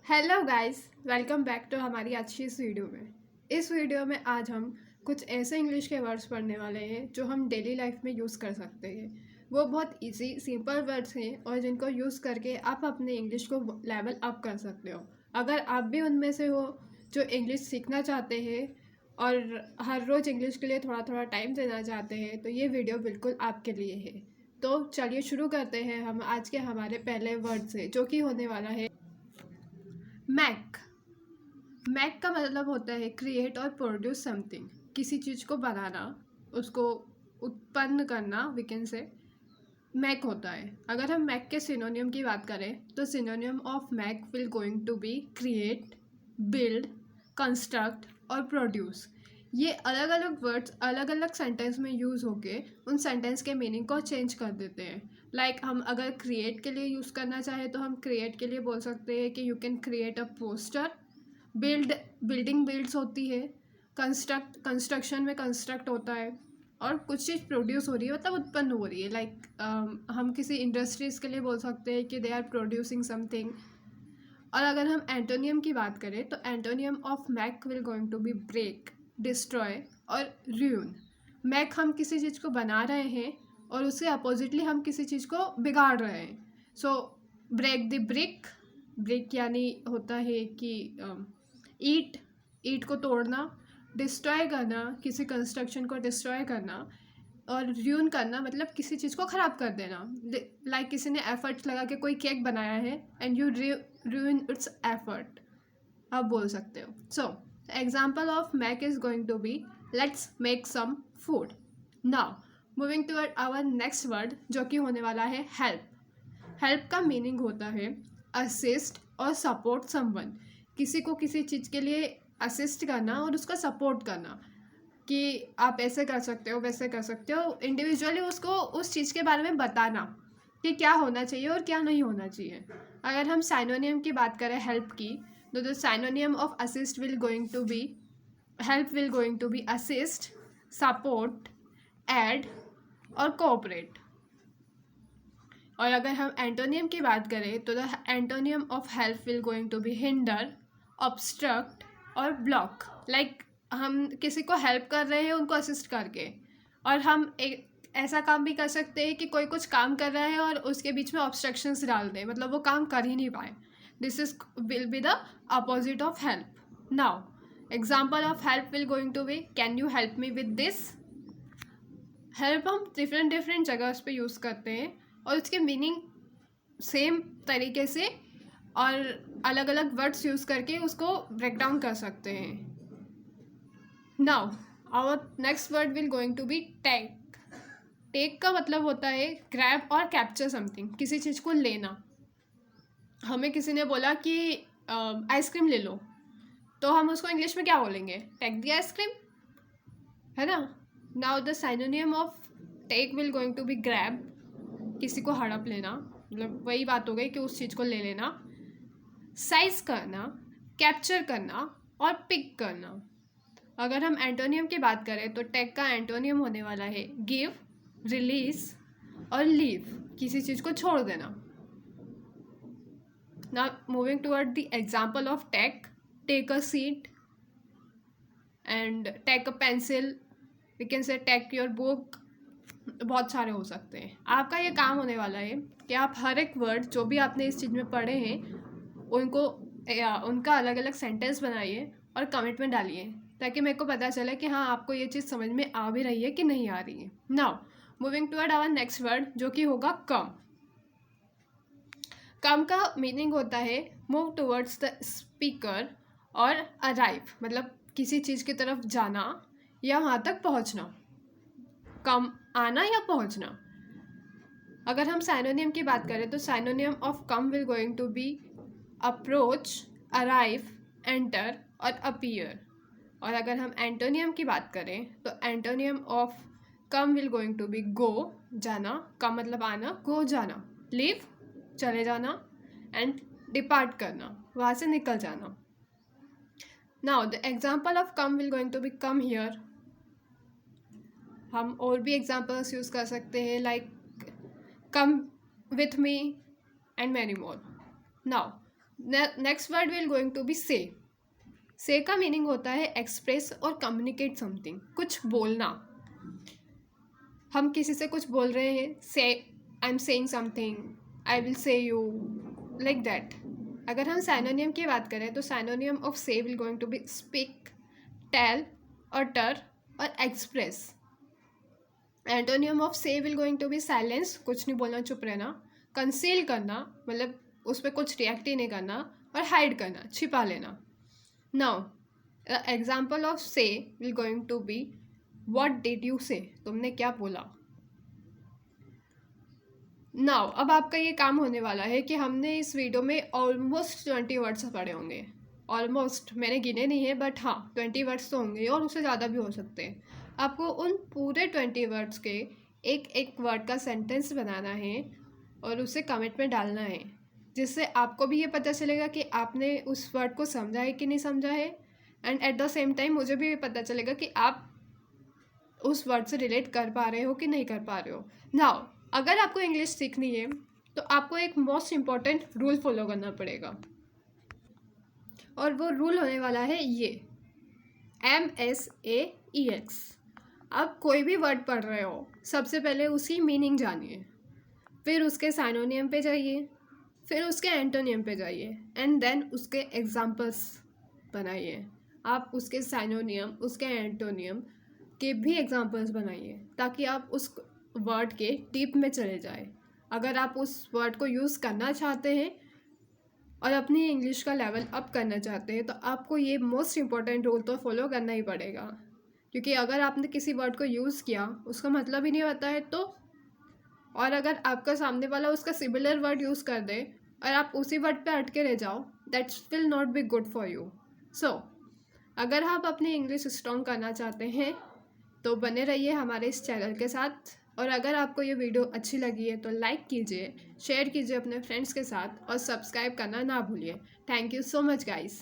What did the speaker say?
Hello guys, welcome back to हमारी आज की इस वीडियो में। इस वीडियो में आज हम कुछ ऐसे इंग्लिश के वर्ड्स पढ़ने वाले हैं जो हम डेली लाइफ में यूज़ कर सकते हैं। वो बहुत इजी सिंपल वर्ड्स हैं और जिनको यूज़ करके आप अपने इंग्लिश को लेवल अप कर सकते हो। अगर आप भी उनमें से हो जो इंग्लिश सीखना चाहते हैं और हर रोज़ इंग्लिश के लिए थोड़ा थोड़ा टाइम देना चाहते हैं तो ये वीडियो बिल्कुल आपके लिए है। तो चलिए शुरू करते हैं हम आज के हमारे पहले वर्ड से, जो कि होने वाला है मैक। मैक का मतलब होता है क्रिएट और प्रोड्यूस समथिंग, किसी चीज़ को बनाना, उसको उत्पन्न करना, वी कैन से मैक होता है। अगर हम मैक के सिनोनियम की बात करें तो synonym of make will going to be create, build, construct और प्रोड्यूस। ये अलग अलग वर्ड्स अलग अलग सेंटेंस में यूज़ होके उन सेंटेंस के मीनिंग को चेंज कर देते हैं। लाइक हम अगर क्रिएट के लिए यूज़ करना चाहें तो हम क्रिएट के लिए बोल सकते हैं कि you can create a poster. Building builds होती है। कंस्ट्रक्शन में कंस्ट्रक्ट होता है। और कुछ चीज़ प्रोड्यूस हो रही है मतलब उत्पन्न हो रही है। लाइक हम किसी इंडस्ट्रीज़ के लिए बोल सकते हैं कि दे आर प्रोड्यूसिंग समथिंग। और अगर हम एंटोनियम की बात करें तो antonym of make will going to be break, destroy और ruin। मैक हम किसी चीज़ को बना रहे हैं और उसके अपोजिटली हम किसी चीज़ को बिगाड़ रहे हैं। So break the brick, brick यानी होता है कि ईट, ईट को तोड़ना, डिस्ट्रॉय करना, किसी कंस्ट्रक्शन को डिस्ट्रॉय करना, और र्यून करना मतलब किसी चीज़ को ख़राब कर देना। लाइक किसी ने एफर्ट्स लगा के कोई केक बनाया है and you ruin its effort, आप बोल सकते हो। So example of make is going to be let's make some food. Now moving toward our next word जो कि होने वाला है हेल्प। हेल्प का मीनिंग होता है असिस्ट और सपोर्ट समवन, किसी को किसी चीज़ के लिए असिस्ट करना और उसका सपोर्ट करना कि आप ऐसे कर सकते हो, वैसे कर सकते हो। इंडिविजुअली उसको उस चीज़ के बारे में बताना कि क्या होना चाहिए और क्या नहीं होना चाहिए। अगर हम साइनोनियम की बात करें हेल्प की तो the synonym of assist will going to be help will going to be assist, support, aid और कोऑपरेट। और अगर हम एंटोनियम की बात करें तो the antonym of help will going to be hinder, obstruct और ब्लॉक। लाइक हम किसी को हेल्प कर रहे हैं उनको असिस्ट करके, और हम एक ऐसा काम भी कर सकते हैं कि कोई कुछ काम कर रहा है और उसके बीच में ऑब्स्ट्रक्शंस डाल दें, मतलब वो काम कर ही नहीं पाए। This is will be the opposite of help. Now example of help will going to be can you help me with this. Help हम डिफरेंट डिफरेंट जगह पे यूज़ करते हैं और उसके मीनिंग सेम तरीके से और अलग अलग वर्ड्स यूज़ करके उसको ब्रेक डाउन कर सकते हैं। Now our next word will going to be take. Take का मतलब होता है ग्रैब और कैप्चर समथिंग, किसी चीज़ को लेना। हमें किसी ने बोला कि आइसक्रीम ले लो, तो हम उसको इंग्लिश में क्या बोलेंगे? टेक द आइसक्रीम, है ना। Now the synonym of take will going to be grab, किसी को हड़प लेना, मतलब वही बात हो गई कि उस चीज़ को ले लेना। साइज करना, कैप्चर करना और पिक करना। अगर हम एंटोनियम की बात करें तो टेक का एंटोनियम होने वाला है गिव, रिलीज और लीव, किसी चीज़ को छोड़ देना। Now moving toward the example of take, take a seat and take a pencil, we can say take your book. बहुत सारे हो सकते हैं। आपका ये काम होने वाला है कि आप हर एक वर्ड जो भी आपने इस चीज़ में पढ़े हैं उनको उनका अलग अलग सेंटेंस बनाइए और कमेंट में डालिए, ताकि मेरे को पता चले कि हाँ आपको ये चीज़ समझ में आ भी रही है कि नहीं आ रही है। Now moving toward our next word जो कि होगा कम। कम का मीनिंग होता है मूव टुवर्ड्स द स्पीकर और अराइव, मतलब किसी चीज़ की तरफ जाना या वहाँ तक पहुँचना। कम आना या पहुँचना। अगर हम साइनोनियम की बात करें तो synonym of come will going to be approach, arrive, enter or appear. और अगर हम एंटोनियम की बात करें तो antonym of come will going to be go, जाना, कम मतलब आना, गो जाना, लीव चले जाना, एंड डिपार्ट करना, वहाँ से निकल जाना। Now the example of come will going to be come here. हम और भी एग्जाम्पल्स यूज़ कर सकते हैं like come with me and many more. Now next word will going to be say. Say का मीनिंग होता है एक्सप्रेस और कम्युनिकेट समथिंग, कुछ बोलना। हम किसी से कुछ बोल रहे हैं, say I am saying something, I will say you, like that. अगर हम साइनोनियम की बात करें तो synonym of say will going to be speak, tell, utter or express. Antonym of say will going to be silence, कुछ नहीं बोलना, चुप रहना, कंसील करना, मतलब उस पर कुछ रिएक्ट ही नहीं करना, और हाइड करना, छिपा लेना। Now example of say will going to be what did you say, तुमने क्या बोला। नाउ अब आपका ये काम होने वाला है कि हमने इस वीडियो में ऑलमोस्ट 20 वर्ड्स पढ़े होंगे। ऑलमोस्ट, मैंने गिने नहीं है, बट हाँ 20 वर्ड्स तो होंगे और उससे ज़्यादा भी हो सकते हैं। आपको उन पूरे 20 वर्ड्स के एक एक वर्ड का सेंटेंस बनाना है और उसे कमेंट में डालना है, जिससे आपको भी ये पता चलेगा कि आपने उस वर्ड को समझा है कि नहीं समझा है, and at the same time मुझे भी पता चलेगा कि आप उस वर्ड से रिलेट कर पा रहे हो कि नहीं कर पा रहे हो। नाउ अगर आपको इंग्लिश सीखनी है तो आपको एक मोस्ट इम्पॉर्टेंट रूल फॉलो करना पड़ेगा, और वो रूल होने वाला है ये MSAEX। आप कोई भी वर्ड पढ़ रहे हो, सबसे पहले उसकी मीनिंग जानिए, फिर उसके साइनोनियम पे जाइए, फिर उसके एंटोनियम पे जाइए, एंड देन उसके एग्जाम्पल्स बनाइए। आप उसके साइनोनियम, उसके एंटोनियम के भी एग्जाम्पल्स बनाइए, ताकि आप उस वर्ड के डीप में चले जाए। अगर आप उस वर्ड को यूज़ करना चाहते हैं और अपनी इंग्लिश का लेवल अप करना चाहते हैं तो आपको ये मोस्ट इम्पॉर्टेंट रूल तो फॉलो करना ही पड़ेगा, क्योंकि अगर आपने किसी वर्ड को यूज़ किया, उसका मतलब ही नहीं पता है तो, और अगर आपका सामने वाला उसका सिमिलर वर्ड यूज़ कर दे और आप उसी वर्ड पे अटके रह जाओ, that's will not be good for you. So अगर आप अपनी इंग्लिश स्ट्रॉन्ग करना चाहते हैं तो बने रहिए हमारे इस चैनल के साथ, और अगर आपको ये वीडियो अच्छी लगी है तो लाइक कीजिए, शेयर कीजिए अपने फ्रेंड्स के साथ, और सब्सक्राइब करना ना भूलिए। Thank you so much guys.